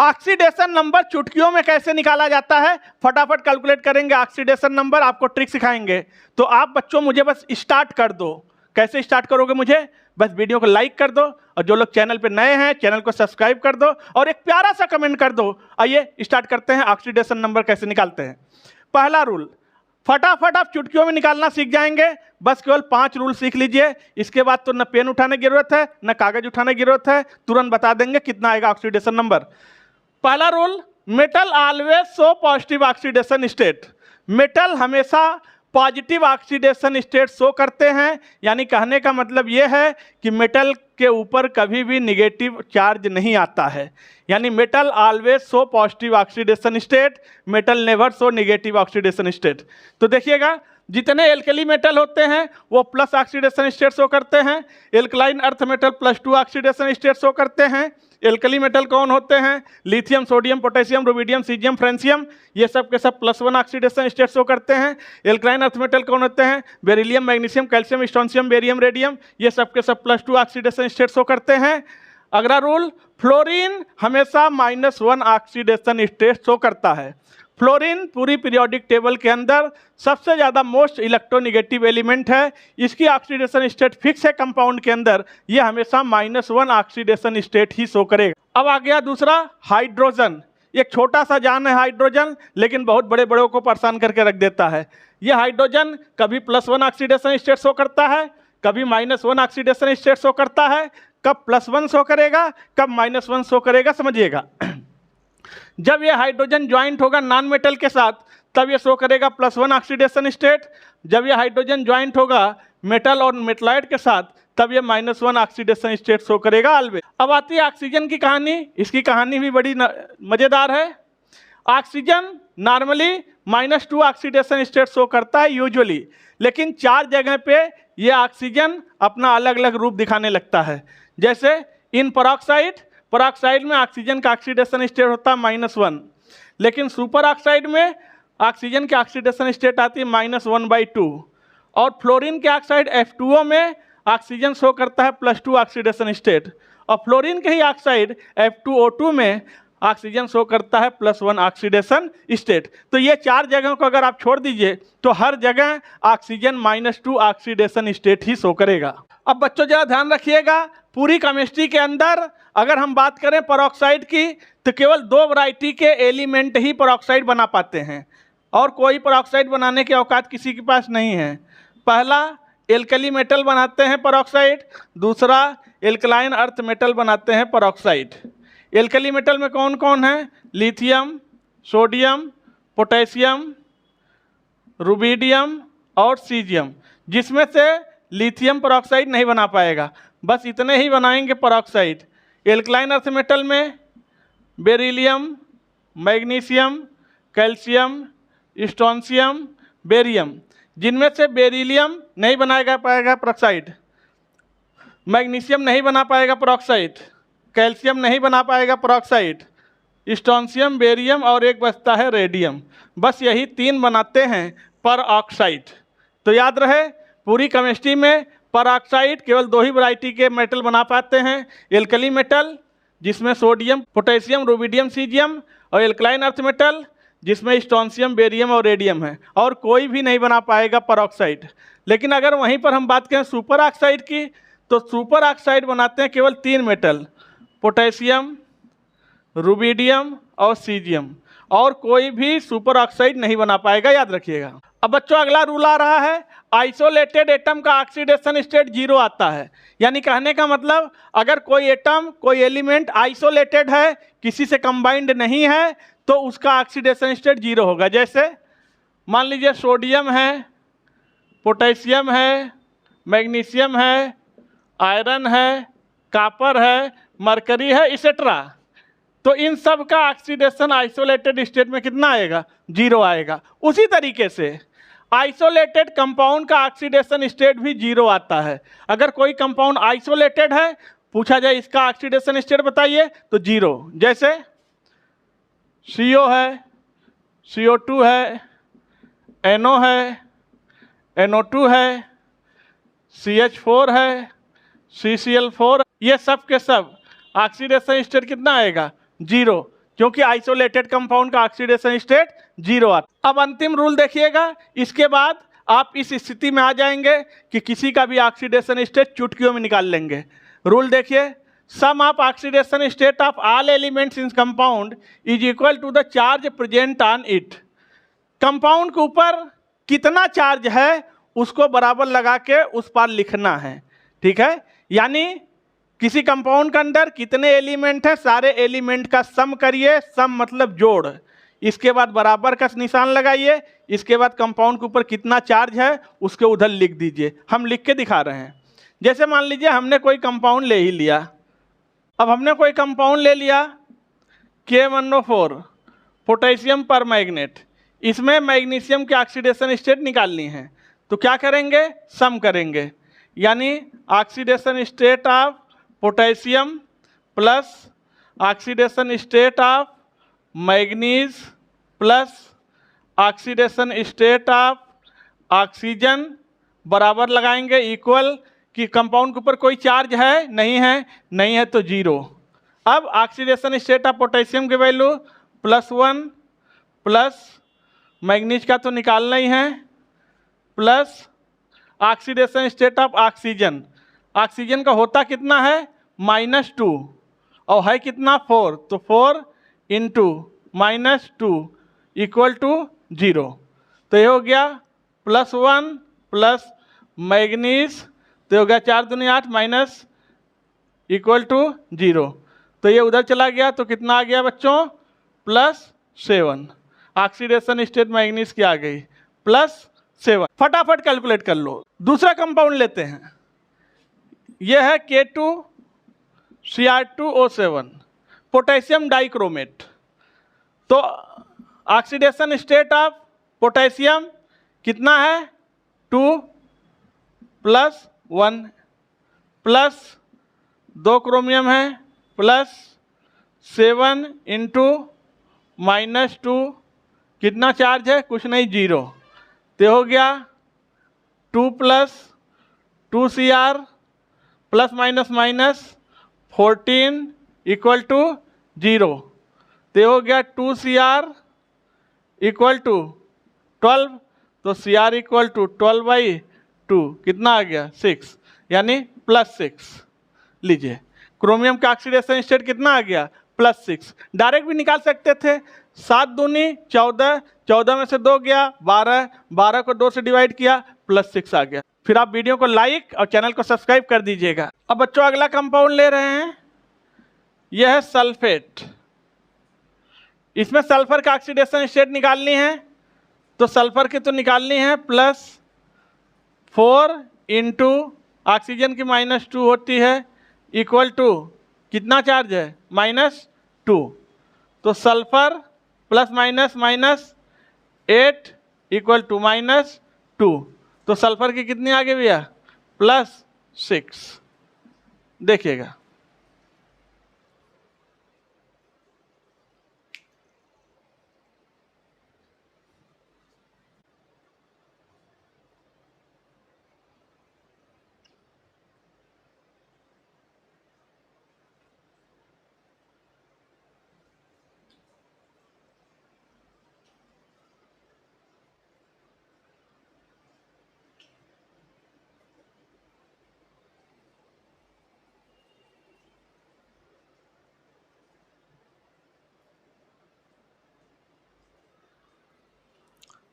Oxidation number चुटकियों में कैसे निकाला जाता है, फटाफट कैलकुलेट करेंगे ऑक्सीडेशन नंबर, आपको ट्रिक सिखाएंगे। तो आप बच्चों मुझे बस स्टार्ट कर दो। कैसे स्टार्ट करोगे, मुझे बस वीडियो को लाइक कर दो, और जो लोग चैनल पे नए हैं चैनल को सब्सक्राइब कर दो, और एक प्यारा सा कमेंट कर दो। आइए स्टार्ट करते हैं, ऑक्सीडेशन नंबर कैसे निकालते हैं। पहला रूल, फटाफट आप चुटकियों में निकालना सीख जाएंगे। बस केवल 5 रूल सीख लीजिए, इसके बाद तो न पेन उठाने की जरूरत है न कागज उठाने की जरूरत है, तुरंत बता देंगे कितना आएगा ऑक्सीडेशन नंबर। पहला rule, metal always show positive oxidation state. Metal हमेशा पॉजिटिव ऑक्सीडेशन स्टेट शो करते हैं, यानी कहने का मतलब यह है कि मेटल के ऊपर कभी भी निगेटिव चार्ज नहीं आता है। यानी metal always show positive oxidation state, metal never show negative oxidation state. तो देखिएगा, जितने एल्कली मेटल होते हैं वो प्लस ऑक्सीडेशन स्टेट शो करते हैं। Alkaline earth metal +2 oxidation state show करते हैं। एल्कली मेटल कौन होते हैं? Lithium, sodium, potassium, rubidium, caesium, francium, ये सब के सब +1 ऑक्सीडेशन स्टेट शो करते हैं। एल्कलाइन अर्थ मेटल कौन होते हैं? Beryllium, magnesium, calcium, strontium, barium, radium, ये सब के सब +2 ऑक्सीडेशन स्टेट शो करते हैं। अगला रूल, फ्लोरीन हमेशा -1 ऑक्सीडेशन स्टेट शो करता है। फ्लोरीन पूरी पीरियोडिक टेबल के अंदर सबसे ज़्यादा मोस्ट इलेक्ट्रोनिगेटिव एलिमेंट है। इसकी ऑक्सीडेशन स्टेट फिक्स है कंपाउंड के अंदर, ये हमेशा -1 ऑक्सीडेशन स्टेट ही शो करेगा। अब आ गया दूसरा, हाइड्रोजन। एक छोटा सा जान है हाइड्रोजन, लेकिन बहुत बड़े बड़ों को परेशान करके रख देता है। यह हाइड्रोजन कभी +1 ऑक्सीडेशन स्टेट शो करता है, कभी -1 ऑक्सीडेशन स्टेट शो करता है। कब +1 शो करेगा, कब -1 शो करेगा, समझिएगा। जब ये हाइड्रोजन ज्वाइंट होगा नॉन मेटल के साथ, तब ये शो करेगा +1 ऑक्सीडेशन स्टेट। जब ये हाइड्रोजन ज्वाइंट होगा मेटल और मेटलाइड के साथ, तब ये -1 ऑक्सीडेशन स्टेट शो करेगा ऑलवेज। अब आती है ऑक्सीजन की कहानी। इसकी कहानी भी बड़ी मज़ेदार है। Oxygen normally -2 oxidation state show करता है यूजुअली, लेकिन 4 जगह पे ये ऑक्सीजन अपना अलग अलग रूप दिखाने लगता है। जैसे इन पेरोक्साइड में ऑक्सीजन का ऑक्सीडेशन स्टेट होता है -1, लेकिन सुपर ऑक्साइड में ऑक्सीजन की ऑक्सीडेशन स्टेट आती है -1/2, और फ्लोरीन के ऑक्साइड F2O में ऑक्सीजन शो करता है +2 ऑक्सीडेशन स्टेट, और फ्लोरीन के ही ऑक्साइड F2O2 में ऑक्सीजन शो करता है +1 ऑक्सीडेशन स्टेट। तो ये 4 जगहों को अगर आप छोड़ दीजिए तो हर जगह ऑक्सीजन -2 ऑक्सीडेशन स्टेट ही शो करेगा। अब बच्चों जरा ध्यान रखिएगा, पूरी केमिस्ट्री के अंदर अगर हम बात करें पेरोक्साइड की, तो केवल 2 वैरायटी के एलिमेंट ही पेरोक्साइड बना पाते हैं, और कोई पेरोक्साइड बनाने की औकात किसी के पास नहीं है। पहला, एल्कली मेटल बनाते हैं पेरोक्साइड, दूसरा एल्कलाइन अर्थ मेटल बनाते हैं पेरोक्साइड। एल्कली मेटल में कौन कौन है? लिथियम, सोडियम, पोटेशियम, रुबिडियम और सीजियम, जिसमें से लिथियम पेरोक्साइड नहीं बना पाएगा, बस इतने ही बनाएंगे पेरोक्साइड। एल्कलाइन अर्थ मेटल में beryllium, magnesium, calcium, strontium, barium, जिनमें से बेरिलियम नहीं बनाएगा पाएगा पेरोक्साइड, मैग्नीशियम नहीं बना पाएगा पेरोक्साइड, कैल्शियम नहीं बना पाएगा पेरोक्साइड, स्ट्रोंशियम, बेरियम और एक बचता है रेडियम। बस यही 3 बनाते हैं पेरोक्साइड। तो याद रहे, पूरी केमिस्ट्री में पेरोक्साइड केवल 2 ही वैरायटी के मेटल बना पाते हैं, एल्कली मेटल जिसमें सोडियम, पोटेशियम, रुबिडियम, सीजियम, और एल्कलाइन अर्थ मेटल जिसमें स्ट्रोंशियम, बेरियम और रेडियम है, और कोई भी नहीं बना पाएगा पेरोक्साइड। लेकिन अगर वहीं पर हम बात करें सुपर ऑक्साइड की, तो सुपर ऑक्साइड बनाते हैं केवल 3 मेटल, पोटेशियम, रुबिडियम और सीजियम, और कोई भी सुपर ऑक्साइड नहीं बना पाएगा, याद रखिएगा। अब बच्चों अगला रूल आ रहा है, आइसोलेटेड एटम का ऑक्सीडेशन स्टेट 0 आता है। यानी कहने का मतलब, अगर कोई एटम, कोई एलिमेंट आइसोलेटेड है, किसी से कंबाइंड नहीं है, तो उसका ऑक्सीडेशन स्टेट 0 होगा। जैसे मान लीजिए सोडियम है, पोटेशियम है, मैग्नीशियम है, आयरन है, कॉपर है, मरकरी है, इसेट्रा। तो इन सब का ऑक्सीडेशन आइसोलेटेड स्टेट में कितना आएगा? 0 आएगा। उसी तरीके से आइसोलेटेड कंपाउंड का ऑक्सीडेशन स्टेट भी 0 आता है। अगर कोई कंपाउंड आइसोलेटेड है, पूछा जाए इसका ऑक्सीडेशन स्टेट बताइए, तो 0। जैसे CO है, CO2 है, NO है, NO2 है, CH4 है, CCl4, ये सब के सब ऑक्सीडेशन स्टेट कितना आएगा? 0। क्योंकि आइसोलेटेड कंपाउंड का ऑक्सीडेशन स्टेट 0 आता। अब अंतिम रूल देखिएगा, इसके बाद आप इस स्थिति में आ जाएंगे कि किसी का भी ऑक्सीडेशन स्टेट चुटकियों में निकाल लेंगे। रूल देखिए, sum of oxidation state of all elements in compound is equal to the charge present on it. Compound के ऊपर कितना चार्ज है उसको बराबर लगा के उस पर लिखना है, ठीक है। यानी किसी कंपाउंड के अंदर कितने एलिमेंट हैं, सारे एलिमेंट का सम करिए, सम मतलब जोड़, इसके बाद बराबर का निशान लगाइए, इसके बाद कंपाउंड के ऊपर कितना चार्ज है उसके उधर लिख दीजिए। हम लिख के दिखा रहे हैं। जैसे मान लीजिए हमने कोई कंपाउंड ले ही लिया। अब हमने कोई कंपाउंड ले लिया K1O4 पोटेशियम पर मैग्नेट, इसमें मैग्नीशियम की ऑक्सीडेशन स्टेट निकालनी है, तो क्या करेंगे, सम करेंगे। यानी oxidation state of potassium plus oxidation state of manganese plus oxidation state of oxygen बराबर लगाएंगे इक्वल कि कंपाउंड के ऊपर कोई चार्ज है, नहीं है तो 0। अब ऑक्सीडेशन स्टेट ऑफ पोटेशियम की वैल्यू +1 प्लस मैग्नीज का तो निकालना ही है, plus oxidation state of oxygen, oxygen का होता कितना है -2 और है कितना 4, तो 4 इंटू -2 इक्वल टू 0। तो ये हो गया +1 प्लस मैग्नीज, तो हो गया 4 दूनी 8 माइनस इक्वल टू 0। तो ये उधर चला गया तो कितना आ गया बच्चों, +7। ऑक्सीडेशन स्टेट मैग्नीज की आ गई +7। फटाफट कैलकुलेट कर लो। दूसरा कंपाउंड लेते हैं, यह है K2Cr2O7 पोटेशियम डाइक्रोमेट। तो ऑक्सीडेशन स्टेट ऑफ पोटेशियम कितना है 2 + 1 प्लस 2 क्रोमियम है प्लस 7 इंटू -2 कितना चार्ज है, कुछ नहीं 0। तो हो गया 2 + 2Cr plus minus 14 equal to 0। तो हो गया 2Cr इक्वल टू 12, तो Cr इक्वल टू 12/2 कितना आ गया 6, यानी +6। लीजिए क्रोमियम का ऑक्सीडेशन स्टेट कितना आ गया +6। डायरेक्ट भी निकाल सकते थे, 7 दूनी 14, 14 में से 2 गया 12, 12 को 2 से डिवाइड किया +6 आ गया। फिर आप वीडियो को लाइक और चैनल को सब्सक्राइब कर दीजिएगा। अब बच्चों अगला कंपाउंड ले रहे हैं, यह है सल्फेट। इसमें सल्फर का ऑक्सीडेशन स्टेट निकालनी है, तो सल्फर की तो निकालनी है +4 इंटू ऑक्सीजन की -2 होती है इक्वल टू कितना चार्ज है -2। तो सल्फर +- 8 = -2। तो सल्फर की कितनी आगे भैया +6। देखिएगा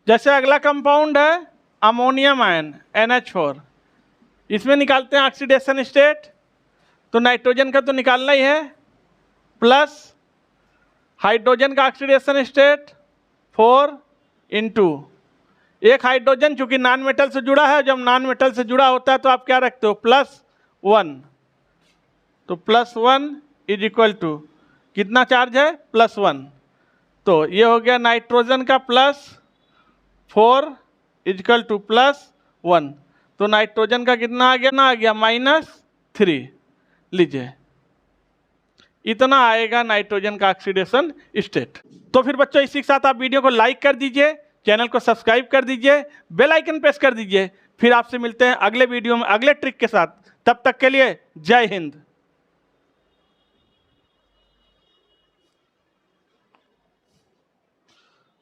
जैसे अगला कंपाउंड है अमोनियम आयन NH4। इसमें निकालते हैं ऑक्सीडेशन स्टेट, तो नाइट्रोजन का तो निकालना ही है, प्लस हाइड्रोजन का ऑक्सीडेशन स्टेट 4 इंटू एक हाइड्रोजन चूंकि नॉन मेटल से जुड़ा है, जब नॉन मेटल से जुड़ा होता है तो आप क्या रखते हो +1। तो +1 इज इक्वल टू कितना चार्ज है +1। तो ये हो गया नाइट्रोजन का +4 इज इक्वल टू +1। तो नाइट्रोजन का कितना आ गया -3। लीजिए इतना आएगा नाइट्रोजन का ऑक्सीडेशन स्टेट। तो फिर बच्चों इसी के साथ आप वीडियो को लाइक कर दीजिए, चैनल को सब्सक्राइब कर दीजिए, बेल आइकन प्रेस कर दीजिए। फिर आपसे मिलते हैं अगले वीडियो में अगले ट्रिक के साथ। तब तक के लिए जय हिंद।